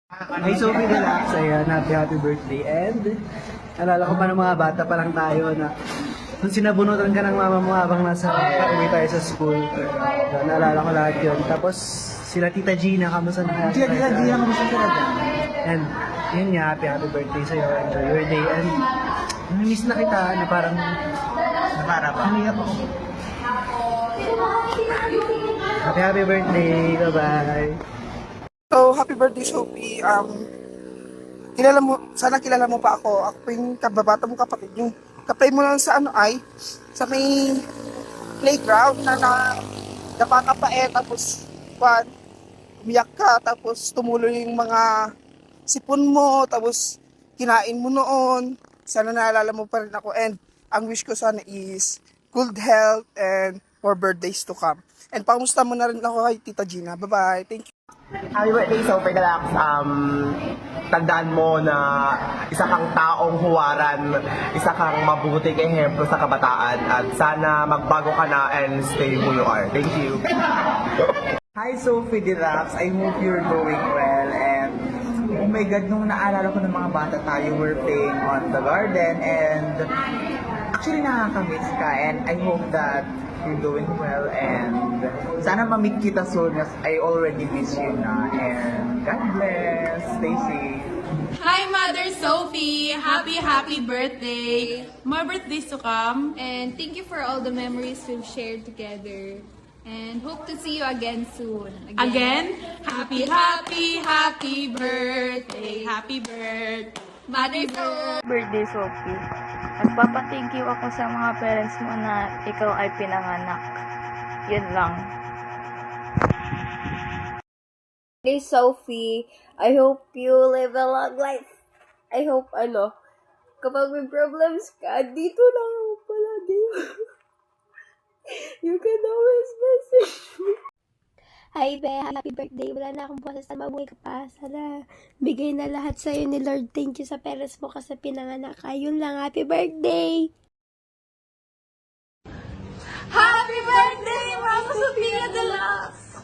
Hi Sophie Relax, ayan, happy birthday. And alala ko pa ng mga bata pa lang tayo na kung sinabunutan ka ng mama mo habang nasa uwi tayo sa school. Naalala ko lahat yun. Tapos sila Tita Gina, kamusta na? Tita Gina, kamusta ka na? And yun nga, happy birthday sa'yo. Enjoy your day. And namiss na kita na parang Para ba? umiyak ako. Happy birthday. Bye-bye. So, happy birthday, Sophie. Sana kilala mo pa ako. Ako pa yung kababata mong kapatid. Yung kapay mo lang sa sa may playground na dapa ka pa tapos umiyak ka, tapos tumuloy yung mga sipon mo, tapos kinain mo noon. Sana naalala mo pa rin ako. And ang wish ko sana is good health and more birthdays to come. And pamusta mo na rin ako kay Tita Gina. Bye-bye. Thank you. Happy birthday, Sophie Relax. Tandaan mo na isa kang taong huwaran, isa kang mabuting ehemplo sa kabataan, at sana magbago ka na and stay who you are. Thank you. Hi Sophie Relax, I hope you're doing well. And oh my God, nung naalala ko ng mga bata tayo, we're playing on the garden, and actually nakakamiss ka, and I hope that you're doing well, and sana ma-meet kita soon as I already miss you na. And God bless, stay safe. Hi, Mother Sophie! Happy birthday! More birthdays to come. And thank you for all the memories we've shared together. And hope to see you again soon. Again, happy birthday! Happy birthday! Mother Sophie! Birthday, Sophie. Nagpapa-thank you ako sa mga parents mo na ikaw ay pinanganak. Yun lang. Hey Sophie, I hope you live a long life. I hope, kapag may problems ka, dito lang ako palagi. You can always message me. Hi, Be. Happy birthday. Wala na akong boses. Sana mabuhay ka pa. Sana bigay na lahat sa'yo ni Lord. Thank you sa parents mo kasi pinanganak ka. Yun lang. Happy birthday! Happy birthday, Mama Sophia Deluxe!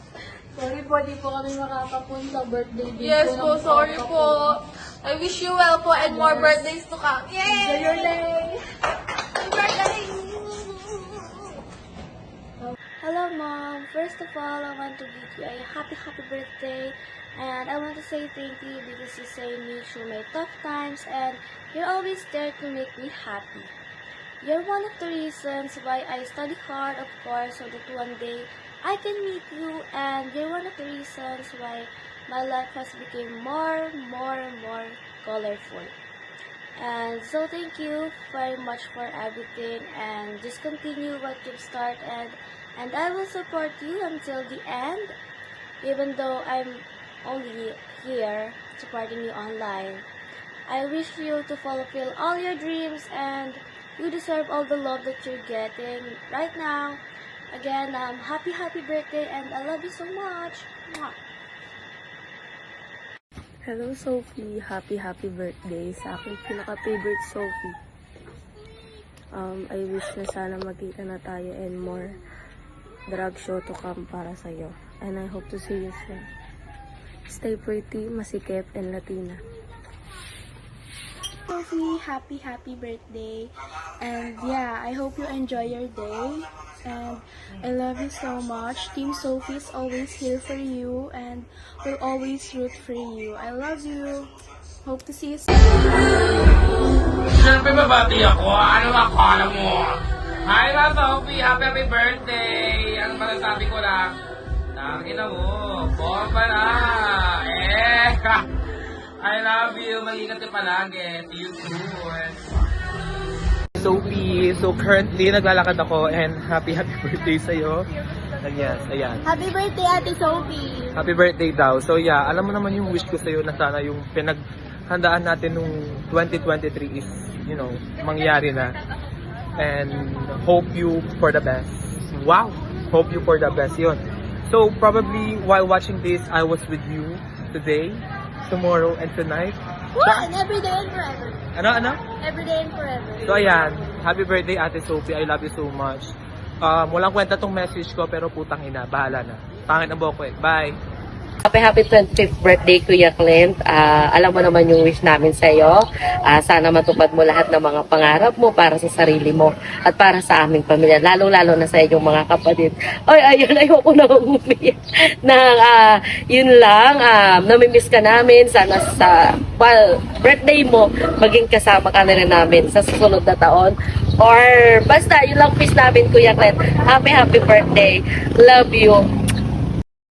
Sorry po, di po kami makakapunta birthday din Yes po. po, sorry po. I wish you well po and more birthdays to come. Yay! Enjoy your day! Happy birthday! Hello, Mom. First of all, I want to wish you a happy birthday. And I want to say thank you because you saved me through my tough times and you're always there to make me happy. You're one of the reasons why I study hard, of course, so that one day I can meet you, and you're one of the reasons why my life has become more colorful. And so thank you very much for everything, and just continue what you've started, and I will support you until the end, even though I'm only here supporting you online. I wish you to fulfill all your dreams, and you deserve all the love that you're getting right now. Again, happy birthday, and I love you so much. Mwah. Hello, Sophie. Happy birthday sa aking pinaka-favorite Sophie. I wish na sana magkita na tayo and more drag show to come para sa'yo. And I hope to see you soon. Stay pretty, masikip, and Latina. Sophie, happy birthday. And yeah, I hope you enjoy your day. And I love you so much. Team Sophie is always here for you and will always root for you. I love you. Hope to see you soon. Siyempre babati ako. Ano akala mo? Hi na Sophie, happy birthday! Ano ba sabi ko lang? Nakakita mo, bomba na! I love you, mag-ingat ka palagi. See you soon! Sophie, so currently naglalakad ako, and happy birthday sa'yo. Ayan. Happy birthday, Ate Sophie! Happy birthday daw. So yeah, alam mo naman yung wish ko sa'yo na sana yung pinaghandaan natin nung 2023 is, mangyari na. And hope you for the best. Wow! Hope you for the best. Yun. So probably while watching this, I was with you today, tomorrow, and tonight. And every day and forever. Ano? Every day and forever. So ayan, happy birthday Ate Sophie. I love you so much. Walang kwenta tong message ko pero putang ina, bahala na. Pangit ang buhok ko eh. Bye! Happy 25th birthday, Kuya Clint. Alam mo naman yung wish namin sa iyo. Sana matupad mo lahat ng mga pangarap mo para sa sarili mo at para sa aming pamilya. Lalo-lalo na sa iyong mga kapatid. Ay, ayun, ayoko na umiyak. Yun lang, namimiss ka namin. Sana sa birthday mo, maging kasama ka na rin namin sa susunod na taon. Or basta, yun lang wish namin, Kuya Clint. Happy birthday. Love you.